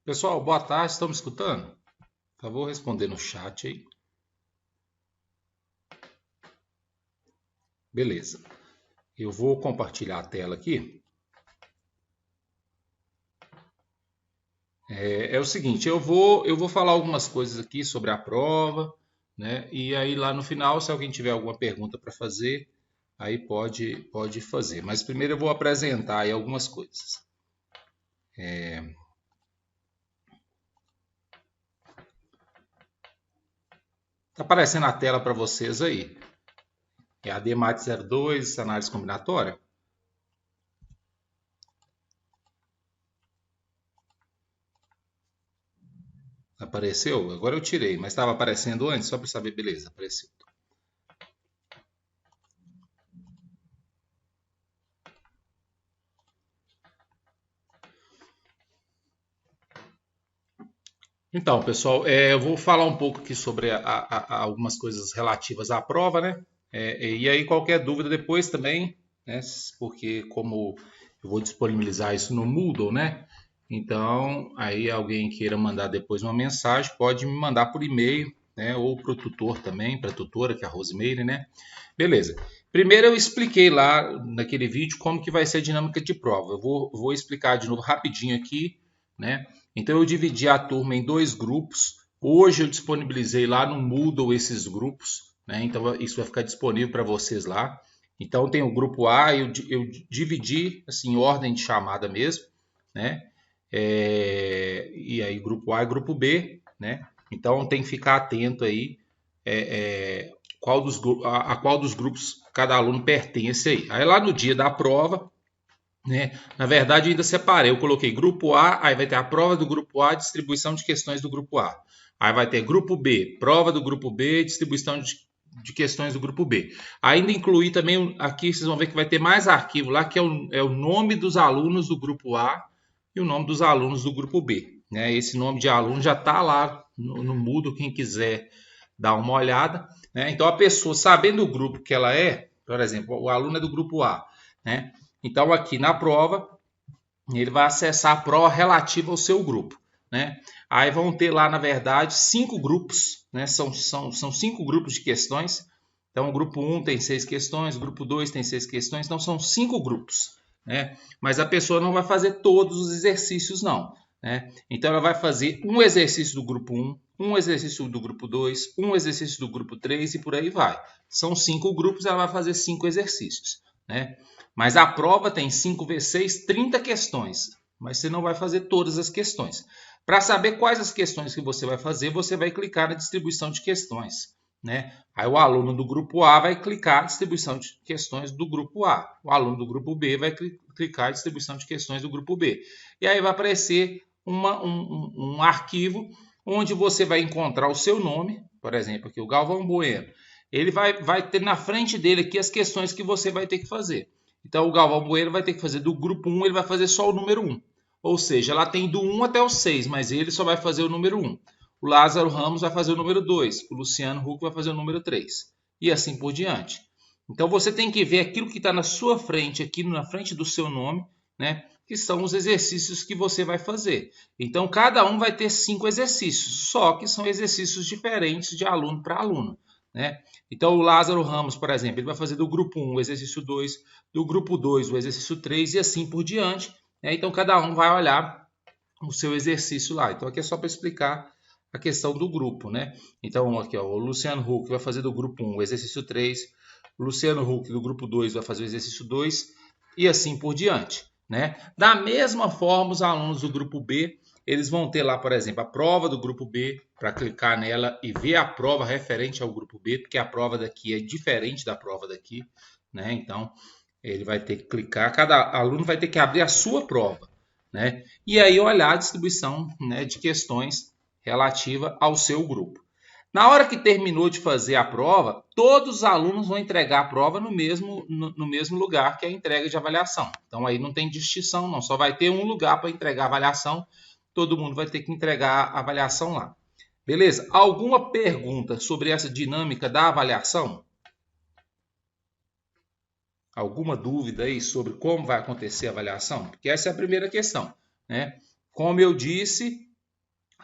Pessoal, boa tarde, estão me escutando? Por favor, responder no chat aí. Beleza. Eu vou compartilhar a tela aqui. É o seguinte, eu vou falar algumas coisas aqui sobre a prova, né? E aí lá no final, se alguém tiver alguma pergunta para fazer, aí pode fazer. Mas primeiro eu vou apresentar aí algumas coisas. Tá aparecendo a tela para vocês aí. É a DMAT 02, análise combinatória. Apareceu? Agora eu tirei, mas estava aparecendo antes, só para saber. Beleza, apareceu. Então, pessoal, eu vou falar um pouco aqui sobre algumas coisas relativas à prova, né? E aí, qualquer dúvida depois também, né? Porque como eu vou disponibilizar isso no Moodle, né? Então, aí alguém queira mandar depois uma mensagem, pode me mandar por e-mail, né? Ou para o tutor também, para a tutora, que é a Rosemary, né? Beleza. Primeiro eu expliquei lá naquele vídeo como que vai ser a dinâmica de prova. Eu vou explicar de novo rapidinho aqui, né? Então eu dividi a turma em dois grupos. Hoje eu disponibilizei lá no Moodle esses grupos, né? Então isso vai ficar disponível para vocês lá. Então tem o grupo A, eu dividi assim em ordem de chamada mesmo, né? E aí grupo A e grupo B, né? Então tem que ficar atento aí a qual dos grupos cada aluno pertence aí. Aí lá no dia da prova, né? Na verdade, eu ainda separei. Eu coloquei grupo A, aí vai ter a prova do grupo A, distribuição de questões do grupo A. Aí vai ter grupo B, prova do grupo B, distribuição de questões do grupo B. Ainda incluí também, aqui vocês vão ver que vai ter mais arquivo lá, que é o nome dos alunos do grupo A e o nome dos alunos do grupo B. Né? Esse nome de aluno já está lá no Moodle, quem quiser dar uma olhada. Né? Então, a pessoa, sabendo o grupo que ela é, por exemplo, o aluno é do grupo A, né? Então, aqui na prova, ele vai acessar a prova relativa ao seu grupo, né? Aí vão ter lá, na verdade, 5 grupos, né? São 5 grupos de questões. Então, o grupo 1 tem 6 questões, o grupo 2 tem 6 questões, então são 5 grupos, né? Mas a pessoa não vai fazer todos os exercícios, não, né? Então, ela vai fazer um exercício do grupo 1, um exercício do grupo 2, um exercício do grupo 3 e por aí vai. São 5 grupos, ela vai fazer 5 exercícios, né? Mas a prova tem 5 vezes 6, 30 questões. Mas você não vai fazer todas as questões. Para saber quais as questões que você vai fazer, você vai clicar na distribuição de questões, né? Aí o aluno do grupo A vai clicar na distribuição de questões do grupo A. O aluno do grupo B vai clicar na distribuição de questões do grupo B. E aí vai aparecer um arquivo onde você vai encontrar o seu nome, por exemplo, aqui o Galvão Bueno. Ele vai ter na frente dele aqui as questões que você vai ter que fazer. Então, o Galvão Bueno vai ter que fazer do grupo 1, ele vai fazer só o número 1. Ou seja, ela tem do 1 até o 6, mas ele só vai fazer o número 1. O Lázaro Ramos vai fazer o número 2. O Luciano Huck vai fazer o número 3. E assim por diante. Então, você tem que ver aquilo que está na sua frente, aqui na frente do seu nome, né? Que são os exercícios que você vai fazer. Então, cada um vai ter 5 exercícios, só que são exercícios diferentes de aluno para aluno, né? Então, o Lázaro Ramos, por exemplo, ele vai fazer do grupo 1 o exercício 2, do grupo 2 o exercício 3 e assim por diante. Né? Então, cada um vai olhar o seu exercício lá. Então, aqui é só para explicar a questão do grupo, né? Então, aqui, ó, o Luciano Huck vai fazer do grupo 1 o exercício 3, o Luciano Huck do grupo 2 vai fazer o exercício 2 e assim por diante, né? Da mesma forma, os alunos do grupo B, eles vão ter lá, por exemplo, a prova do grupo B, para clicar nela e ver a prova referente ao grupo B, porque a prova daqui é diferente da prova daqui, né? Então, ele vai ter que clicar, cada aluno vai ter que abrir a sua prova, né? E aí olhar a distribuição, né, de questões relativa ao seu grupo. Na hora que terminou de fazer a prova, todos os alunos vão entregar a prova no mesmo lugar que é a entrega de avaliação. Então aí não tem distinção, não. Só vai ter um lugar para entregar a avaliação. Todo mundo vai ter que entregar a avaliação lá. Beleza? Alguma pergunta sobre essa dinâmica da avaliação? Alguma dúvida aí sobre como vai acontecer a avaliação? Porque essa é a primeira questão, né? Como eu disse,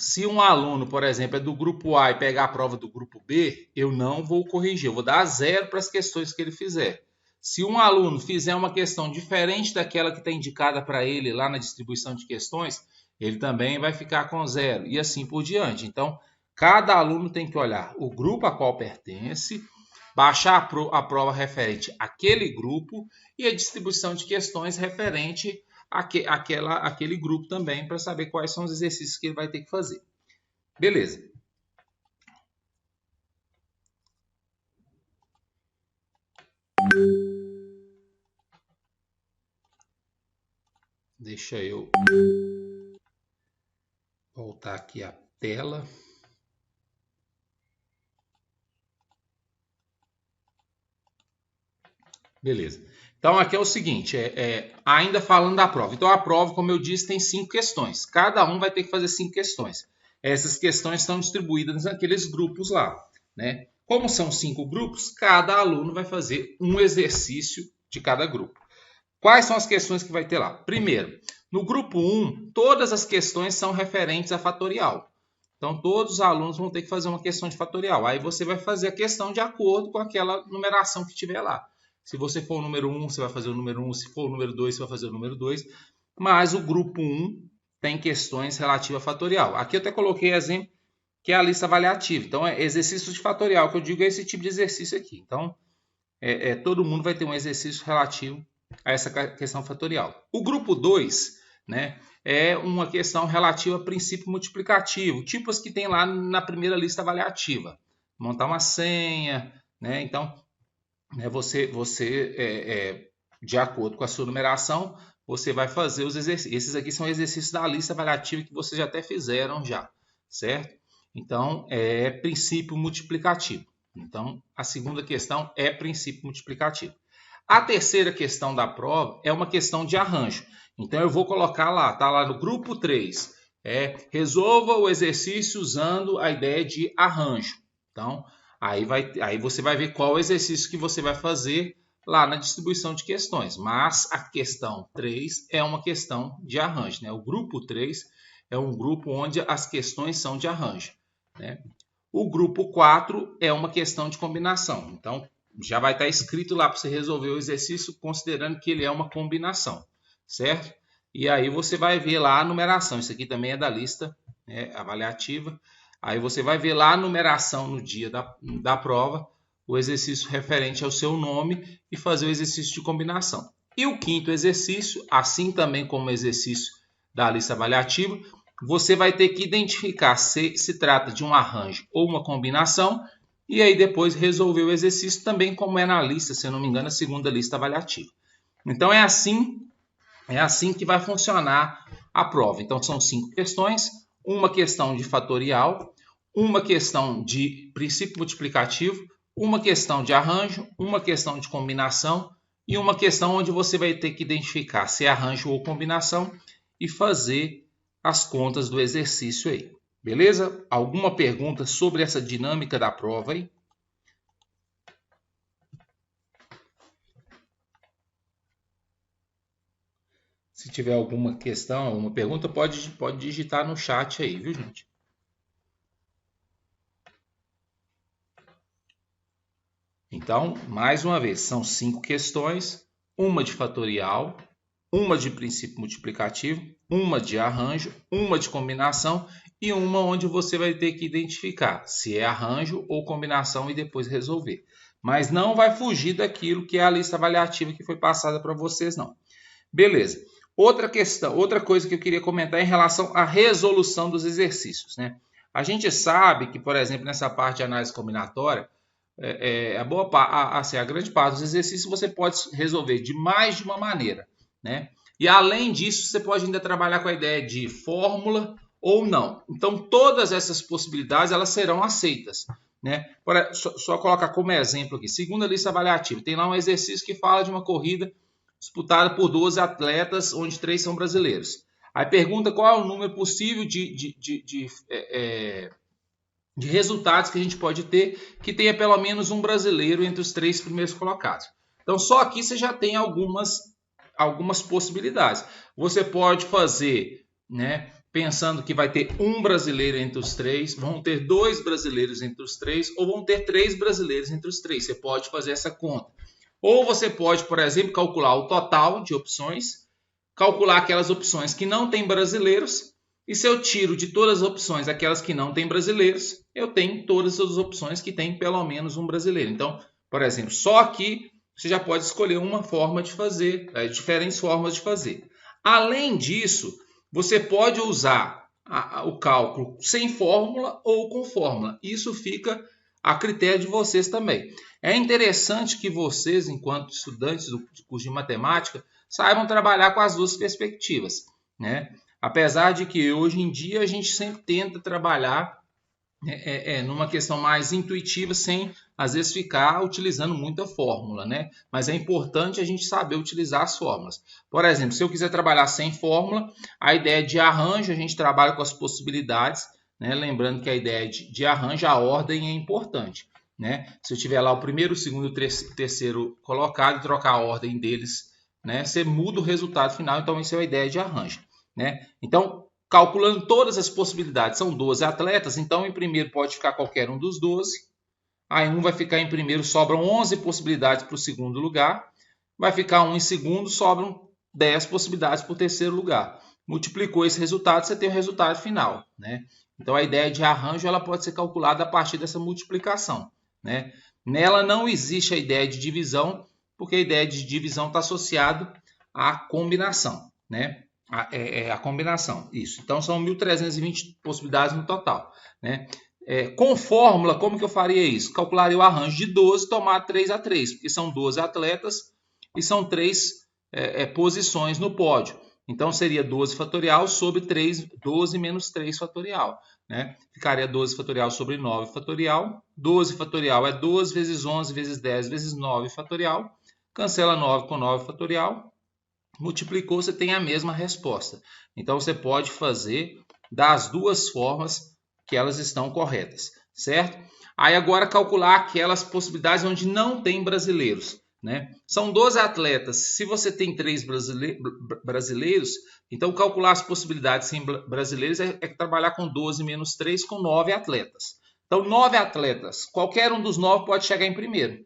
Se um aluno, por exemplo, é do grupo A e pegar a prova do grupo B, eu não vou corrigir, eu vou dar 0 para as questões que ele fizer. Se um aluno fizer uma questão diferente daquela que está indicada para ele lá na distribuição de questões, ele também vai ficar com 0 e assim por diante. Então, cada aluno tem que olhar o grupo a qual pertence, baixar a prova referente àquele grupo e a distribuição de questões referente àquele grupo também, para saber quais são os exercícios que ele vai ter que fazer. Beleza. Deixa eu voltar aqui a tela. Beleza. Então, aqui é o seguinte, ainda falando da prova. Então, a prova, como eu disse, tem 5 questões. Cada um vai ter que fazer 5 questões. Essas questões estão distribuídas naqueles grupos lá, né? Como são 5 grupos, cada aluno vai fazer um exercício de cada grupo. Quais são as questões que vai ter lá? Primeiro, no grupo 1, todas as questões são referentes a fatorial. Então, todos os alunos vão ter que fazer uma questão de fatorial. Aí você vai fazer a questão de acordo com aquela numeração que tiver lá. Se você for o número 1, você vai fazer o número 1. Se for o número 2, você vai fazer o número 2. Mas o grupo 1 tem questões relativas a fatorial. Aqui eu até coloquei exemplo que é a lista avaliativa. Então, é exercício de fatorial, que eu digo é esse tipo de exercício aqui. Então, todo mundo vai ter um exercício relativo a essa questão fatorial. O grupo 2, né, é uma questão relativa a princípio multiplicativo, tipo as que tem lá na primeira lista avaliativa. Montar uma senha, né? Então, de acordo com a sua numeração, você vai fazer os exercícios. Esses aqui são exercícios da lista avaliativa que vocês já até fizeram já, certo? Então, é princípio multiplicativo. Então, a segunda questão é princípio multiplicativo. A terceira questão da prova é uma questão de arranjo. Então, eu vou colocar lá, tá lá no grupo 3. Resolva o exercício usando a ideia de arranjo. Então, aí você vai ver qual exercício que você vai fazer lá na distribuição de questões. Mas a questão 3 é uma questão de arranjo, né? O grupo 3 é um grupo onde as questões são de arranjo, né? O grupo 4 é uma questão de combinação. Então, já vai estar escrito lá para você resolver o exercício, considerando que ele é uma combinação, certo? E aí você vai ver lá a numeração. Isso aqui também é da lista, né, avaliativa. Aí você vai ver lá a numeração no dia da prova, o exercício referente ao seu nome e fazer o exercício de combinação. E o quinto exercício, assim também como o exercício da lista avaliativa, você vai ter que identificar se trata de um arranjo ou uma combinação e aí depois resolver o exercício também como é na lista, se eu não me engano, a segunda lista avaliativa. Então, é assim que vai funcionar a prova. Então, são 5 questões, uma questão de fatorial, uma questão de princípio multiplicativo, uma questão de arranjo, uma questão de combinação e uma questão onde você vai ter que identificar se é arranjo ou combinação e fazer as contas do exercício aí. Beleza? Alguma pergunta sobre essa dinâmica da prova aí? Se tiver alguma questão, alguma pergunta, pode digitar no chat aí, viu, gente? Então, mais uma vez, são 5 questões, uma de fatorial, uma de princípio multiplicativo, uma de arranjo, uma de combinação e uma onde você vai ter que identificar se é arranjo ou combinação e depois resolver. Mas não vai fugir daquilo que é a lista avaliativa que foi passada para vocês, não. Beleza. Outra questão, outra coisa que eu queria comentar em relação à resolução dos exercícios, né? A gente sabe que, por exemplo, nessa parte de análise combinatória, a grande parte dos exercícios você pode resolver de mais de uma maneira, né? E além disso, você pode ainda trabalhar com a ideia de fórmula ou não. Então, todas essas possibilidades elas serão aceitas, né? Só colocar como exemplo aqui, segunda lista avaliativa, tem lá um exercício que fala de uma corrida disputada por 12 atletas, onde 3 são brasileiros. Aí pergunta qual é o número possível de resultados que a gente pode ter que tenha pelo menos um brasileiro entre os 3 primeiros colocados. Então, só aqui você já tem algumas possibilidades. Você pode fazer, né, pensando que vai ter um brasileiro entre os três, vão ter 2 brasileiros entre os três, ou vão ter 3 brasileiros entre os três. Você pode fazer essa conta. Ou você pode, por exemplo, calcular o total de opções, calcular aquelas opções que não têm brasileiros, e se eu tiro de todas as opções aquelas que não têm brasileiros, eu tenho todas as opções que têm pelo menos um brasileiro. Então, por exemplo, só aqui você já pode escolher uma forma de fazer, diferentes formas de fazer. Além disso, você pode usar o cálculo sem fórmula ou com fórmula. Isso fica a critério de vocês também. É interessante que vocês, enquanto estudantes do curso de matemática, saibam trabalhar com as duas perspectivas, né? Apesar de que hoje em dia a gente sempre tenta trabalhar numa questão mais intuitiva, sem às vezes ficar utilizando muita fórmula, né? Mas é importante a gente saber utilizar as fórmulas. Por exemplo, se eu quiser trabalhar sem fórmula, a ideia de arranjo, a gente trabalha com as possibilidades, né? Lembrando que a ideia de arranjo, a ordem é importante, né? Se eu tiver lá o primeiro, o segundo e o terceiro colocado e trocar a ordem deles, né? Você muda o resultado final, então isso é a ideia de arranjo, né? Então, calculando todas as possibilidades, são 12 atletas, então em primeiro pode ficar qualquer um dos 12. Aí um vai ficar em primeiro, sobram 11 possibilidades para o segundo lugar. Vai ficar um em segundo, sobram 10 possibilidades para o terceiro lugar. Multiplicou esse resultado, você tem o resultado final, né? Então a ideia de arranjo ela pode ser calculada a partir dessa multiplicação, né? Nela não existe a ideia de divisão, porque a ideia de divisão está associada à combinação, né? A combinação, isso. Então são 1.320 possibilidades no total, né? Com fórmula, como que eu faria isso? Calcularia o arranjo de 12, tomar 3x3, porque são 12 atletas e são 3 posições no pódio. Então seria 12 fatorial sobre 12 menos 3 fatorial, né? Ficaria 12 fatorial sobre 9 fatorial. 12 fatorial é 12 vezes 11 vezes 10 vezes 9 fatorial. Cancela 9 com 9 fatorial. Multiplicou, você tem a mesma resposta. Então você pode fazer das duas formas que elas estão corretas, certo? Aí agora calcular aquelas possibilidades onde não tem brasileiros, né? São 12 atletas. Se você tem 3 brasileiros, então calcular as possibilidades sem brasileiros é trabalhar com 12 menos 3 com 9 atletas. Então 9 atletas, qualquer um dos 9 pode chegar em primeiro.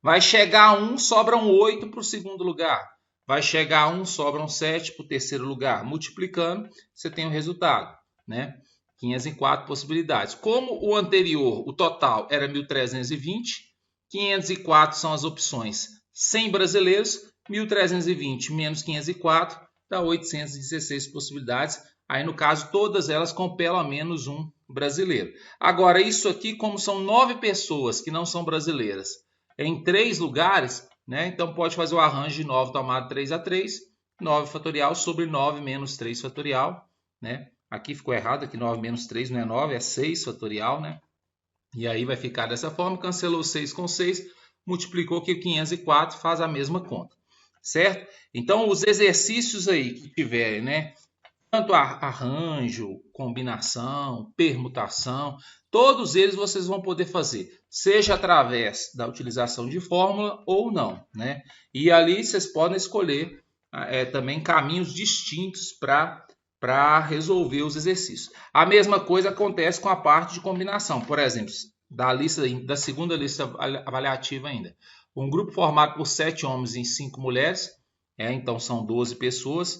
Vai chegar um, sobram 8 para o segundo lugar. Vai chegar um, sobram 7 para o terceiro lugar. Multiplicando, você tem o resultado, né? 504 possibilidades. Como o anterior, o total era 1.320, 504 são as opções sem brasileiros, 1.320 menos 504 dá 816 possibilidades. Aí, no caso, todas elas com pelo menos um brasileiro. Agora, isso aqui, como são 9 pessoas que não são brasileiras em 3 lugares, né? Então pode fazer o arranjo de 9 tomado 3x3, 9 fatorial sobre 9 menos 3 fatorial, né? Aqui ficou errado, aqui 9 menos 3 não é 9, é 6 fatorial, né? E aí vai ficar dessa forma, cancelou 6 com 6, multiplicou que 504 faz a mesma conta, certo? Então os exercícios aí que tiverem, né? Tanto arranjo, combinação, permutação, todos eles vocês vão poder fazer, seja através da utilização de fórmula ou não, né? E ali vocês podem escolher também caminhos distintos para resolver os exercícios. A mesma coisa acontece com a parte de combinação, por exemplo, da segunda lista avaliativa ainda. Um grupo formado por 7 homens e 5 mulheres, então são 12 pessoas,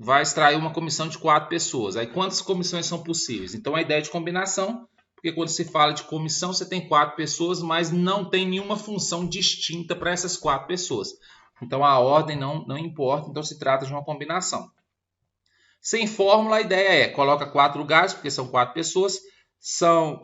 vai extrair uma comissão de 4 pessoas. Aí quantas comissões são possíveis? Então a ideia de combinação, porque quando se fala de comissão, você tem 4 pessoas, mas não tem nenhuma função distinta para essas 4 pessoas. Então a ordem não importa, então se trata de uma combinação. Sem fórmula, a ideia coloca 4 lugares, porque são 4 pessoas, são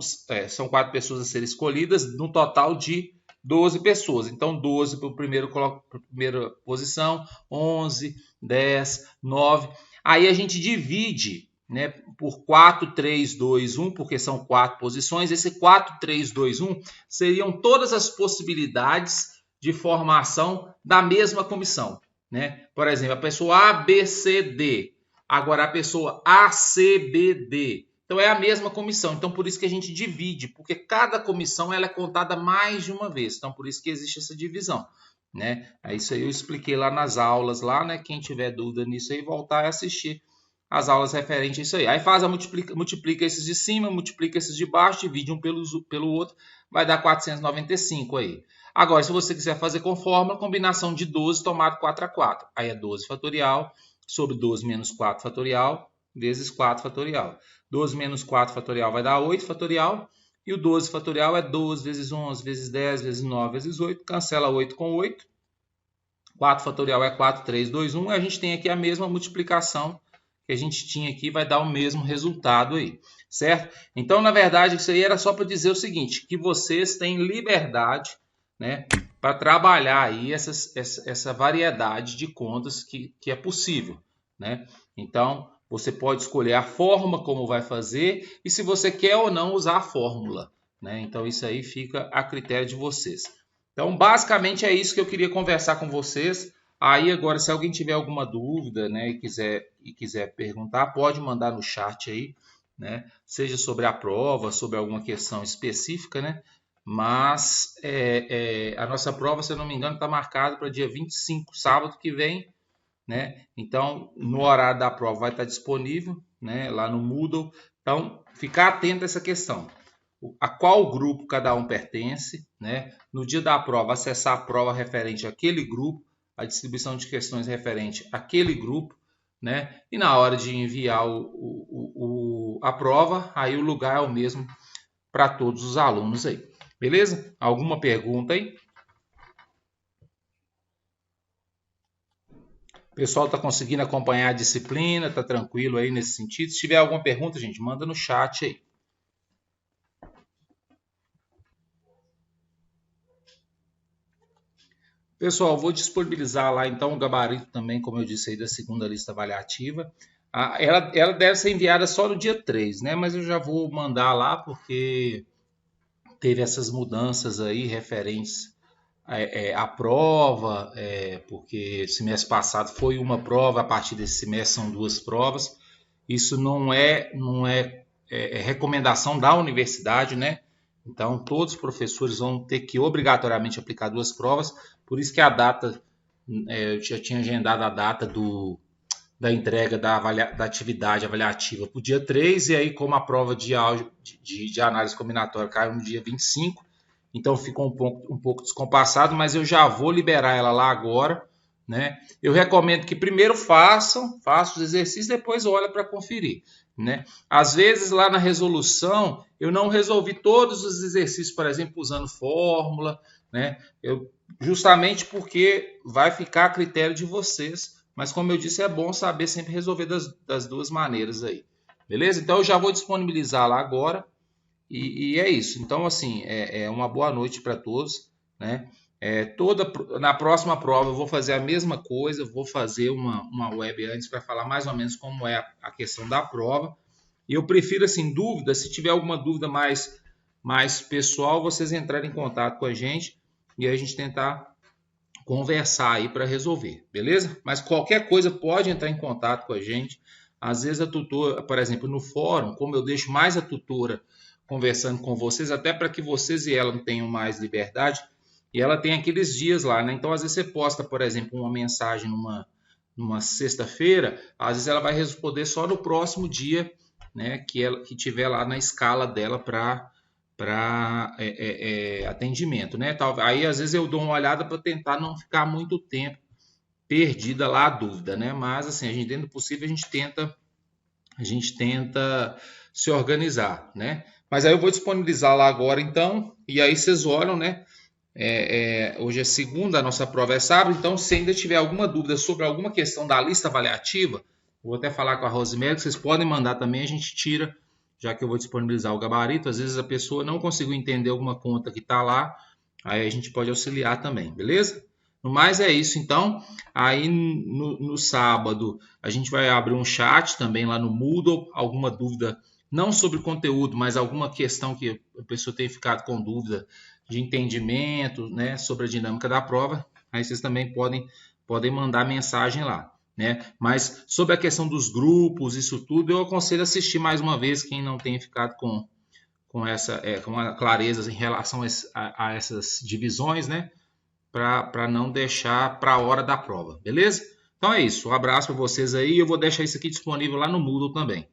4 pessoas a serem escolhidas, no total de 12 pessoas. Então 12 para a primeira posição, 11, 10, 9. Aí a gente divide, né, por 4, 3, 2, 1, porque são 4 posições. Esse 4, 3, 2, 1 seriam todas as possibilidades de formação da mesma comissão, né? Por exemplo, a pessoa A, B, C, D. Agora a pessoa A, C, B, D. Então é a mesma comissão. Então por isso que a gente divide, porque cada comissão ela é contada mais de uma vez. Então por isso que existe essa divisão, né? Isso aí eu expliquei lá nas aulas lá, né? Quem tiver dúvida nisso aí, voltar a assistir as aulas referentes a isso aí. Aí multiplica esses de cima, multiplica esses de baixo, divide um pelo outro, vai dar 495 aí. Agora, se você quiser fazer com fórmula, combinação de 12 tomado 4 a 4. Aí é 12 fatorial sobre 12 menos 4 fatorial vezes 4 fatorial. 12 menos 4 fatorial vai dar 8 fatorial. E o 12 fatorial é 12 vezes 11 vezes 10 vezes 9 vezes 8. Cancela 8 com 8. 4 fatorial é 4, 3, 2, 1. A gente tem aqui a mesma multiplicação que a gente tinha aqui, vai dar o mesmo resultado aí, certo? Então, na verdade, isso aí era só para dizer o seguinte, que vocês têm liberdade, né, para trabalhar aí essa variedade de contas que é possível, né? Então, você pode escolher a forma como vai fazer e se você quer ou não usar a fórmula, né? Então, isso aí fica a critério de vocês. Então, basicamente é isso que eu queria conversar com vocês. Aí, agora, se alguém tiver alguma dúvida, né, e quiser perguntar, pode mandar no chat aí, né? Seja sobre a prova, sobre alguma questão específica, né? Mas a nossa prova, se eu não me engano, está marcada para dia 25, sábado que vem, né? Então, no horário da prova vai estar disponível, né, lá no Moodle. Então, ficar atento a essa questão. A qual grupo cada um pertence, né? No dia da prova, acessar a prova referente àquele grupo, a distribuição de questões referente àquele grupo, né? E na hora de enviar a prova, aí o lugar é o mesmo para todos os alunos aí. Beleza? Alguma pergunta aí? O pessoal está conseguindo acompanhar a disciplina, está tranquilo aí nesse sentido? Se tiver alguma pergunta, gente, manda no chat aí. Pessoal, vou disponibilizar lá então o gabarito também, como eu disse aí, da segunda lista avaliativa. Ela deve ser enviada só no dia 3, né? Mas eu já vou mandar lá porque teve essas mudanças aí referentes à prova, porque semestre passado foi uma prova, a partir desse semestre são 2 provas. Isso não é recomendação da universidade, né? Então, todos os professores vão ter que obrigatoriamente aplicar 2 provas, por isso que a data, eu já tinha agendado a data da entrega da atividade avaliativa para o dia 3, e aí como a prova de análise combinatória caiu no dia 25, então ficou um pouco descompassado, mas eu já vou liberar ela lá agora, né? Eu recomendo que primeiro façam os exercícios, depois olhem para conferir, né? Às vezes lá na resolução eu não resolvi todos os exercícios, por exemplo, usando fórmula, né? Justamente porque vai ficar a critério de vocês, mas como eu disse, é bom saber sempre resolver das duas maneiras aí, beleza? Então eu já vou disponibilizar lá agora e é isso. Então assim, uma boa noite para todos, né? Na próxima prova eu vou fazer a mesma coisa, vou fazer uma web antes para falar mais ou menos como é a questão da prova. E eu prefiro, assim, dúvida, se tiver alguma dúvida mais pessoal, vocês entrarem em contato com a gente e a gente tentar conversar aí para resolver, beleza? Mas qualquer coisa pode entrar em contato com a gente. Às vezes a tutora, por exemplo, no fórum, como eu deixo mais a tutora conversando com vocês, até para que vocês e ela tenham mais liberdade, e ela tem aqueles dias lá, né? Então, às vezes você posta, por exemplo, uma mensagem numa sexta-feira, às vezes ela vai responder só no próximo dia, né? Que tiver lá na escala dela para atendimento, né? Aí, às vezes, eu dou uma olhada para tentar não ficar muito tempo perdida lá a dúvida, né? Mas, assim, a gente, dentro do possível, a gente tenta se organizar, né? Mas aí eu vou disponibilizar lá agora, então, e aí vocês olham, né? Hoje é segunda, a nossa prova é sábado, então se ainda tiver alguma dúvida sobre alguma questão da lista avaliativa, eu vou até falar com a Rosemary, vocês podem mandar também, a gente tira, já que eu vou disponibilizar o gabarito. Às vezes a pessoa não conseguiu entender alguma conta que está lá, aí a gente pode auxiliar também, beleza? No mais é isso, então. Aí no sábado a gente vai abrir um chat também lá no Moodle, alguma dúvida, não sobre conteúdo, mas alguma questão que a pessoa tenha ficado com dúvida de entendimento, né, sobre a dinâmica da prova, aí vocês também podem mandar mensagem lá, né? Mas sobre a questão dos grupos, isso tudo, eu aconselho assistir mais uma vez quem não tenha ficado com a clareza em relação a essas divisões, né? Para não deixar para a hora da prova, beleza? Então Então é isso. Um abraço para vocês aí. Eu vou deixar isso aqui disponível lá no Moodle também.